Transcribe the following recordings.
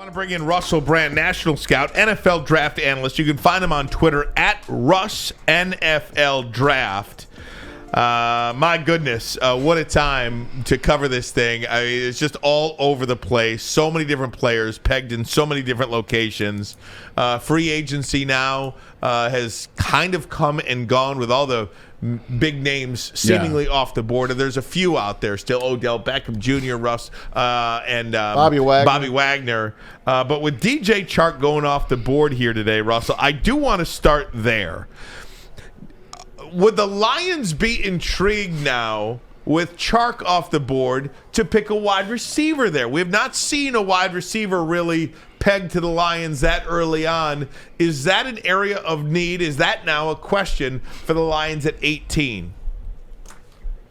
I want to bring in Russell Brand, National Scout, NFL Draft Analyst. You can find him on Twitter at RussNFLDraft. My goodness, what a time to cover this thing. I mean, it's just all over the place. So many different players pegged in so many different locations. Free agency now has kind of come and gone with all the big names seemingly off the board. And there's a few out there still. Odell Beckham Jr., Russ, and Bobby Wagner. But with DJ Chark going off the board here today, Russell, I do want to start there. Would the Lions be intrigued now with Chark off the board to pick a wide receiver there? We have not seen a wide receiver really pegged to the Lions that early on. Is that an area of need? Is that now a question for the Lions at 18?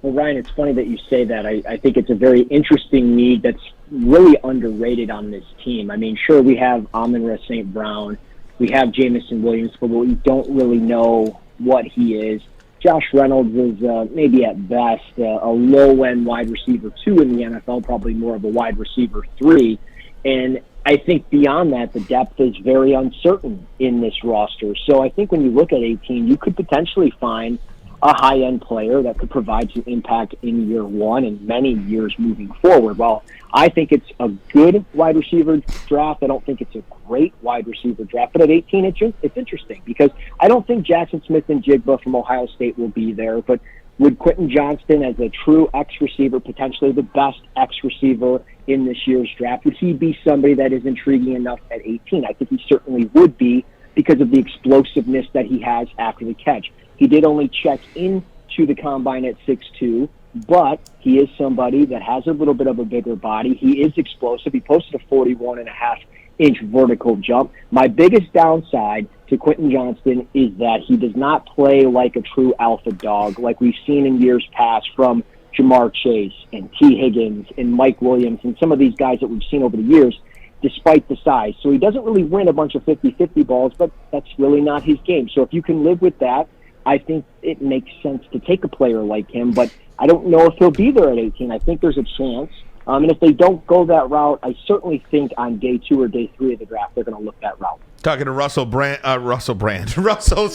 Well, Ryan, it's funny that you say that. I think it's a very interesting need that's really underrated on this team. I mean, sure, we have Amon-Ra St. Brown. We have Jamison Williams, but we don't really know what he is. Josh Reynolds is maybe at best a low-end wide receiver 2 in the NFL, probably more of a wide receiver 3. And I think beyond that, the depth is very uncertain in this roster. So I think when you look at 18, you could potentially find a high-end player that could provide some impact in year one and many years moving forward. Well, I think it's a good wide receiver draft. I don't think it's a great wide receiver draft. But at 18, it's interesting because I don't think Jackson Smith and Jigba from Ohio State will be there. But would Quentin Johnston, as a true X-receiver, potentially the best X-receiver in this year's draft, would he be somebody that is intriguing enough at 18? I think he certainly would be because of the explosiveness that he has after the catch. He did only check into the combine at 6'2", but he is somebody that has a little bit of a bigger body. He is explosive. He posted a 41.5-inch vertical jump. My biggest downside to Quentin Johnston is that he does not play like a true alpha dog like we've seen in years past from Jamar Chase and T. Higgins and Mike Williams and some of these guys that we've seen over the years, despite the size. So he doesn't really win a bunch of 50-50 balls, but that's really not his game. So if you can live with that, I think it makes sense to take a player like him, but I don't know if he'll be there at 18. I think there's a chance. And if they don't go that route, I certainly think on day 2 or day 3 of the draft, they're going to look that route. Talking to Russell Brand. It's Russell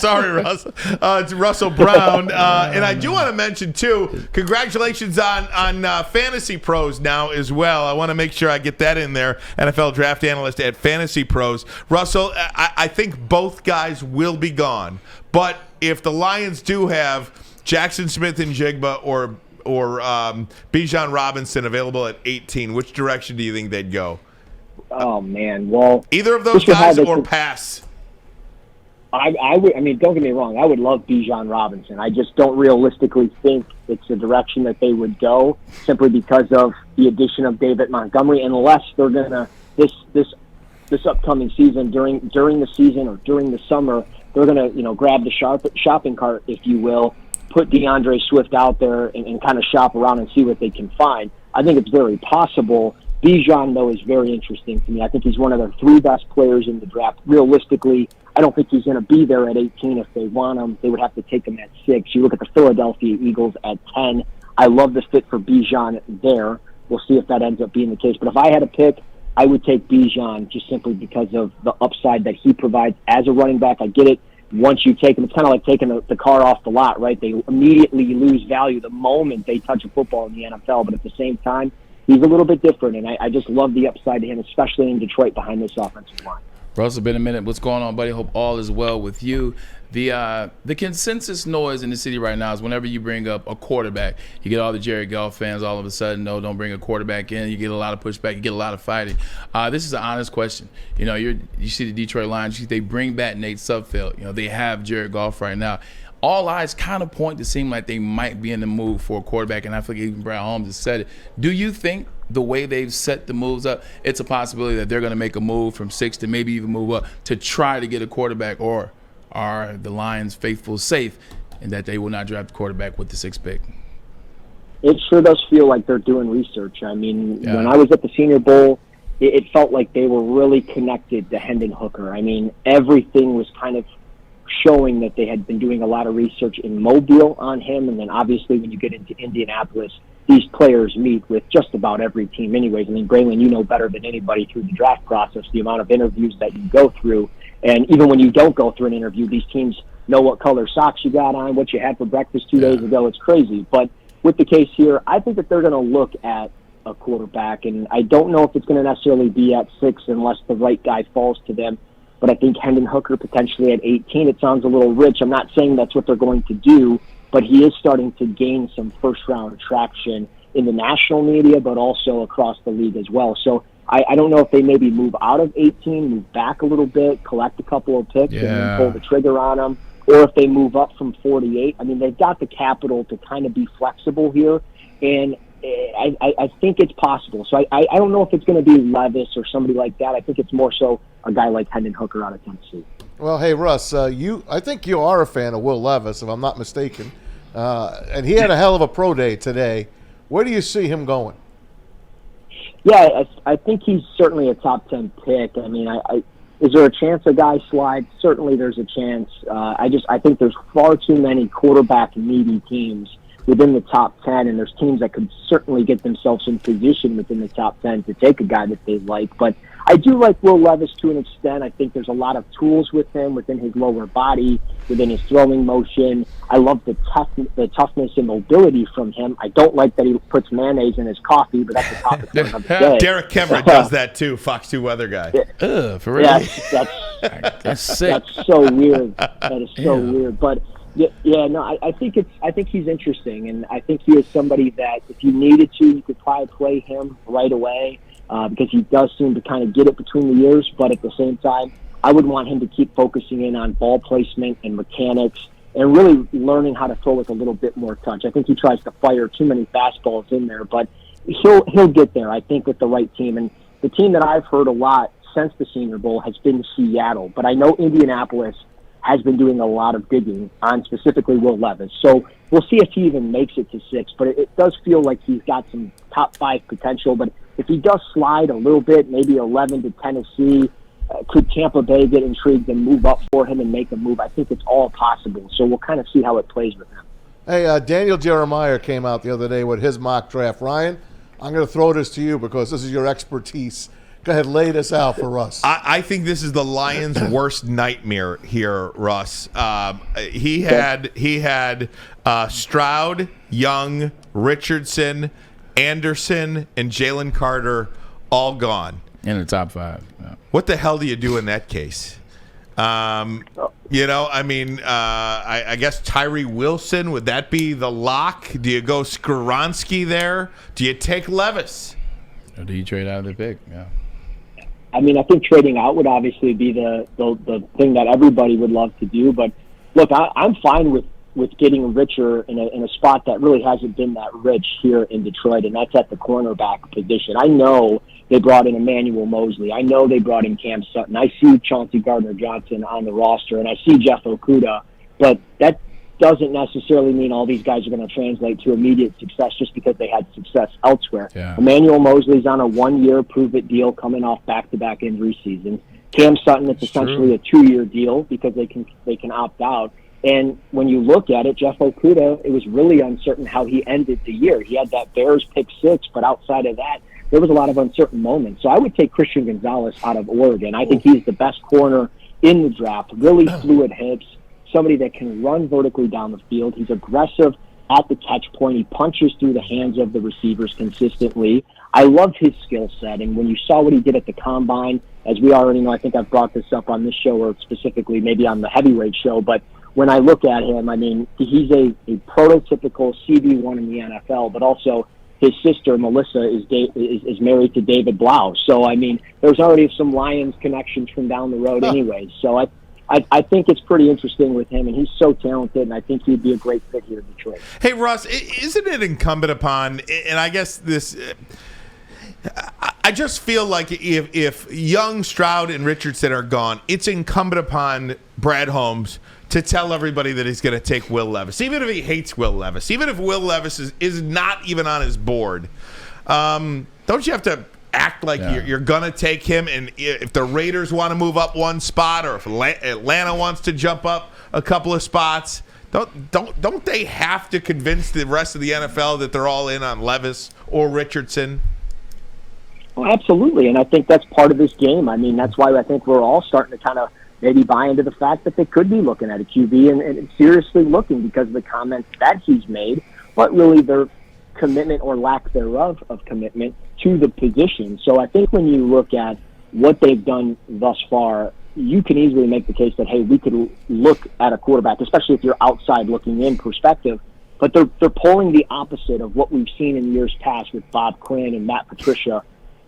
Brown. And I do want to mention, too, congratulations on Fantasy Pros now as well. I want to make sure I get that in there. NFL Draft Analyst at Fantasy Pros. Russell, I think both guys will be gone. But if the Lions do have Jackson Smith and Jigba or Bijan Robinson available at 18, which direction do you think they'd go? Oh, man. Well, either of those guys or pass? I mean, don't get me wrong. I would love Bijan Robinson. I just don't realistically think it's the direction that they would go simply because of the addition of David Montgomery, unless they're going to, this upcoming season, during the season or during the summer, they're going to, grab the shopping cart, if you will, put DeAndre Swift out there and kind of shop around and see what they can find. I think it's very possible. Bijan, though, is very interesting to me. I think he's one of the 3 best players in the draft. Realistically, I don't think he's going to be there at 18. If they want him, they would have to take him at 6. You look at the Philadelphia Eagles at 10. I love the fit for Bijan there. We'll see if that ends up being the case. But if I had to pick, I would take Bijan just simply because of the upside that he provides as a running back. I get it. Once you take him, it's kind of like taking the car off the lot, right? They immediately lose value the moment they touch a football in the NFL. But at the same time, he's a little bit different, and I just love the upside to him, especially in Detroit behind this offensive line. Russell, been a minute. What's going on, buddy? Hope all is well with you. The consensus noise in the city right now is whenever you bring up a quarterback, you get all the Jared Goff fans all of a sudden, no, don't bring a quarterback in. You get a lot of pushback. You get a lot of fighting. This is an honest question. You see the Detroit Lions. They bring back Nate Sudfeld. They have Jared Goff right now. All eyes kind of point to seem like they might be in the move for a quarterback, and I think even Brad Holmes has said it. Do you think the way they've set the moves up, it's a possibility that they're going to make a move from 6 to maybe even move up to try to get a quarterback, or are the Lions faithful safe in that they will not draft a quarterback with the 6th pick? It sure does feel like they're doing research. I mean, when I was at the Senior Bowl, it felt like they were really connected to Hendon Hooker. I mean, everything was kind of showing that they had been doing a lot of research in Mobile on him, and then obviously when you get into Indianapolis, these players meet with just about every team anyways. I mean, Braylon, you know better than anybody through the draft process, the amount of interviews that you go through. And even when you don't go through an interview, these teams know what color socks you got on, what you had for breakfast 2 days ago. It's crazy. But with the case here, I think that they're going to look at a quarterback, and I don't know if it's going to necessarily be at 6 unless the right guy falls to them. But I think Hendon Hooker potentially at 18, it sounds a little rich. I'm not saying that's what they're going to do, but he is starting to gain some first-round traction in the national media, but also across the league as well. So I don't know if they maybe move out of 18, move back a little bit, collect a couple of picks, and then pull the trigger on them, or if they move up from 48. I mean, they've got the capital to kind of be flexible here, and I think it's possible. So I don't know if it's going to be Levis or somebody like that. I think it's more so a guy like Hendon Hooker out of Tennessee. Well, hey, Russ, I think you are a fan of Will Levis, if I'm not mistaken. And he had a hell of a pro day today. Where do you see him going? Yeah, I think he's certainly a top 10 pick. I mean, is there a chance a guy slides? Certainly there's a chance. I think there's far too many quarterback-needy teams within the top 10, and there's teams that could certainly get themselves in position within the top 10 to take a guy that they like. But I do like Will Levis to an extent. I think there's a lot of tools with him within his lower body, within his throwing motion. I love the toughness and mobility from him. I don't like that he puts mayonnaise in his coffee, but that's a topic for another day. Derek Kemmer does that too, Fox 2 weather guy. For real? That's sick. That's so weird. That is so weird. But I think he's interesting, and I think he is somebody that if you needed to, you could probably play him right away because he does seem to kind of get it between the ears. But at the same time, I would want him to keep focusing in on ball placement and mechanics and really learning how to throw with a little bit more touch. I think he tries to fire too many fastballs in there, but he'll get there, I think, with the right team. And the team that I've heard a lot since the Senior Bowl has been Seattle, but I know Indianapolis has been doing a lot of digging on specifically Will Levis. So we'll see if he even makes it to 6, but it does feel like he's got some top 5 potential. But if he does slide a little bit, maybe 11 to Tennessee, could Tampa Bay get intrigued and move up for him and make a move? I think it's all possible. So we'll kind of see how it plays with him. Hey, Daniel Jeremiah came out the other day with his mock draft. Ryan, I'm going to throw this to you because this is your expertise. Go ahead, lay this out for us. I think this is the Lions' worst nightmare here, Russ. He had Stroud, Young, Richardson, Anderson, and Jalen Carter all gone. In the top 5. Yeah. What the hell do you do in that case? I guess Tyree Wilson, would that be the lock? Do you go Skoronski there? Do you take Levis? Or do you trade out of the pick? Yeah. I mean, I think trading out would obviously be the thing that everybody would love to do. But look, I'm fine with getting richer in a spot that really hasn't been that rich here in Detroit, and that's at the cornerback position. I know they brought in Emmanuel Mosley. I know they brought in Cam Sutton. I see Chauncey Gardner-Johnson on the roster, and I see Jeff Okudah, but that doesn't necessarily mean all these guys are going to translate to immediate success just because they had success elsewhere. Yeah. Emmanuel Mosley's on a 1-year prove-it deal coming off back-to-back injury season. Cam Sutton, it's essentially a 2-year deal because they can opt out. And when you look at it, Jeff Okudah, it was really uncertain how he ended the year. He had that Bears pick 6, but outside of that, there was a lot of uncertain moments. So I would take Christian Gonzalez out of Oregon. I think he's the best corner in the draft. Really fluid hips, somebody that can run vertically down the field. He's aggressive at the catch point. He punches through the hands of the receivers consistently. I love his skill set. And when you saw what he did at the Combine, as we already know, I think I've brought this up on this show or specifically maybe on the heavyweight show, but when I look at him, I mean, he's a prototypical CB1 in the NFL, but also his sister, Melissa, is married to David Blau. So, I mean, there's already some Lions connections from down the road anyway. So I think it's pretty interesting with him, and he's so talented, and I think he'd be a great fit here in Detroit. Hey, Russ, isn't it incumbent upon, and I guess this, I just feel like if Young, Stroud, and Richardson are gone, it's incumbent upon Brad Holmes to tell everybody that he's going to take Will Levis, even if he hates Will Levis, even if Will Levis is not even on his board. Don't you have to act like you're going to take him? And if the Raiders want to move up one spot or if Atlanta wants to jump up a couple of spots, Don't they have to convince the rest of the NFL that they're all in on Levis or Richardson? Well, absolutely, and I think that's part of this game. I mean, that's why I think we're all starting to kind of maybe buy into the fact that they could be looking at a QB and seriously looking because of the comments that he's made, but really their commitment or lack thereof of commitment to the position. So I think when you look at what they've done thus far, you can easily make the case that, hey, we could look at a quarterback, especially if you're outside looking in perspective, but they're pulling the opposite of what we've seen in years past with Bob Quinn and Matt Patricia.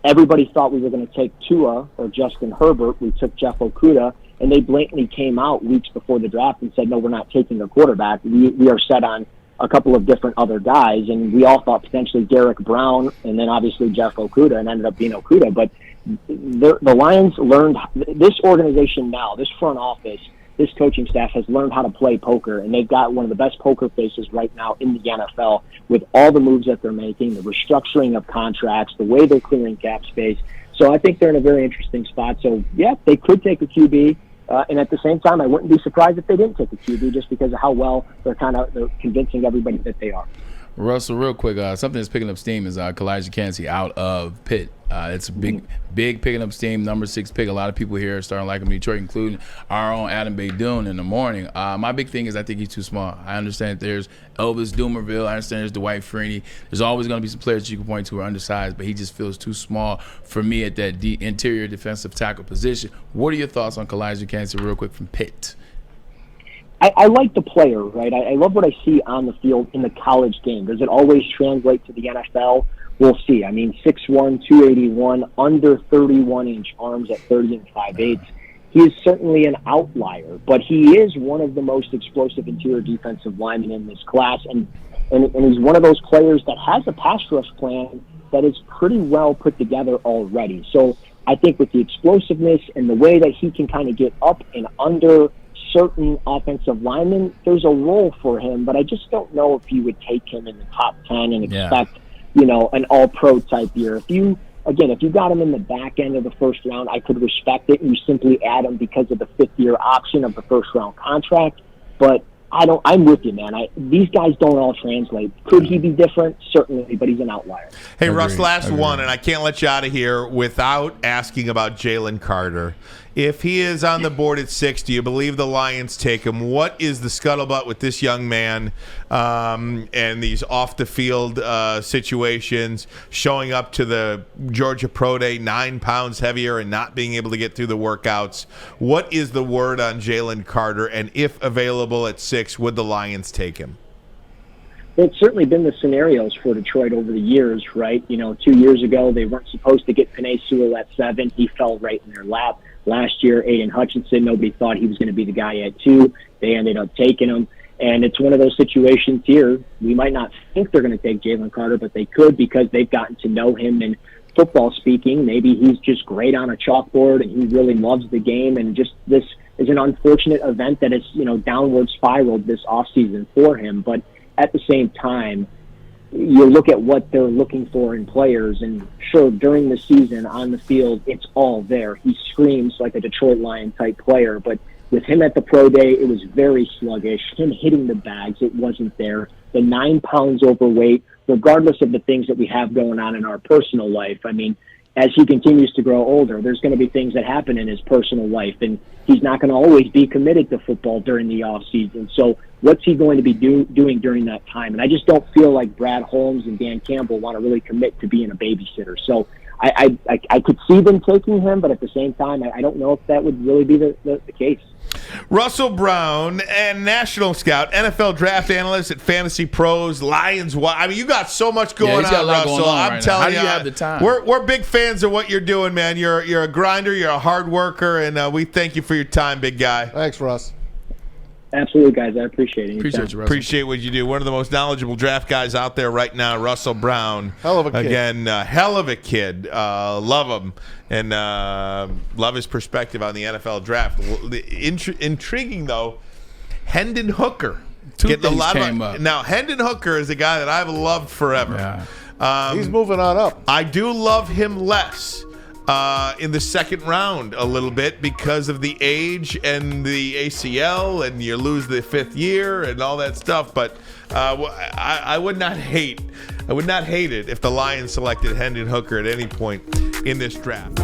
Everybody thought we were going to take Tua or Justin Herbert. We took Jeff Okudah, and they blatantly came out weeks before the draft and said, no, we're not taking a quarterback. We are set on a couple of different other guys, and we all thought potentially Derek Brown and then obviously Jeff Okudah, and ended up being Okudah. But the Lions learned, this organization now, this front office, this coaching staff has learned how to play poker, and they've got one of the best poker faces right now in the NFL with all the moves that they're making, the restructuring of contracts, the way they're clearing cap space. So I think they're in a very interesting spot. So, yeah, they could take a QB. And at the same time, I wouldn't be surprised if they didn't take a QB just because of how well they're convincing everybody that they are. Russell, real quick, something that's picking up steam is Kalijah Kancey out of Pitt. It's a big picking up steam, number 6 pick. A lot of people here are starting to like him in Detroit, including our own Adam Beydoun in the morning. My big thing is I think he's too small. I understand there's Elvis Dumerville. I understand there's Dwight Freeney. There's always going to be some players you can point to who are undersized, but he just feels too small for me at that interior defensive tackle position. What are your thoughts on Kalijah Kancey real quick from Pitt? I like the player, right? I love what I see on the field in the college game. Does it always translate to the NFL? We'll see. I mean, 6'1", 281, under 31-inch arms at 30 5/8. He is certainly an outlier, but he is one of the most explosive interior defensive linemen in this class, and he's one of those players that has a pass rush plan that is pretty well put together already. So I think with the explosiveness and the way that he can kind of get up and under certain offensive linemen, there's a role for him, but I just don't know if you would take him in the top 10 and expect, an all-pro type year. If you got him in the back end of the first round, I could respect it, and you simply add him because of the 5th-year option of the first-round contract, but I'm with you, man. These guys don't all translate. Could he be different? Certainly, but he's an outlier. Hey, Russ, last one, and I can't let you out of here without asking about Jalen Carter. If he is on the board at 6, do you believe the Lions take him? What is the scuttlebutt with this young man and these off-the-field situations, showing up to the Georgia Pro Day 9 pounds heavier and not being able to get through the workouts? What is the word on Jalen Carter? And if available at 6, would the Lions take him? It's certainly been the scenarios for Detroit over the years, right? 2 years ago, they weren't supposed to get Penei Sewell at 7. He fell right in their lap. Last year, Aiden Hutchinson, nobody thought he was going to be the guy at 2. They ended up taking him. And it's one of those situations here. We might not think they're going to take Jalen Carter, but they could because they've gotten to know him. And football speaking, maybe he's just great on a chalkboard and he really loves the game. And just this is an unfortunate event that has, downward spiraled this offseason for him. But at the same time, you look at what they're looking for in players, and sure, during the season on the field, it's all there. He screams like a Detroit Lion type player, but with him at the pro day, it was very sluggish. Him hitting the bags, it wasn't there. The 9 pounds overweight, regardless of the things that we have going on in our personal life. I mean, as he continues to grow older, there's going to be things that happen in his personal life, and he's not going to always be committed to football during the off season. So what's he going to be doing during that time? And I just don't feel like Brad Holmes and Dan Campbell want to really commit to being a babysitter. So I could see them taking him, but at the same time, I don't know if that would really be the case. Russell Brown, and national scout, NFL draft analyst at Fantasy Pros, Lions. I mean, you got so much going on, Russell. I'm telling you, how do you have the time? We're big fans of what you're doing, man. You're a grinder, you're a hard worker, and we thank you for your time, big guy. Thanks, Russ. Absolutely, guys. I appreciate it. Appreciate you, Russell. Appreciate what you do. One of the most knowledgeable draft guys out there right now, Russell Brown. Hell of a kid. Again, hell of a kid. Love him. And love his perspective on the NFL draft. Intriguing, though, Hendon Hooker. Two things came up. Now, Hendon Hooker is a guy that I've loved forever. He's moving on up. I do love him less. in the second round a little bit because of the age and the ACL, and you lose the 5th year and all that stuff. But I would not hate it if the Lions selected Hendon Hooker at any point in this draft.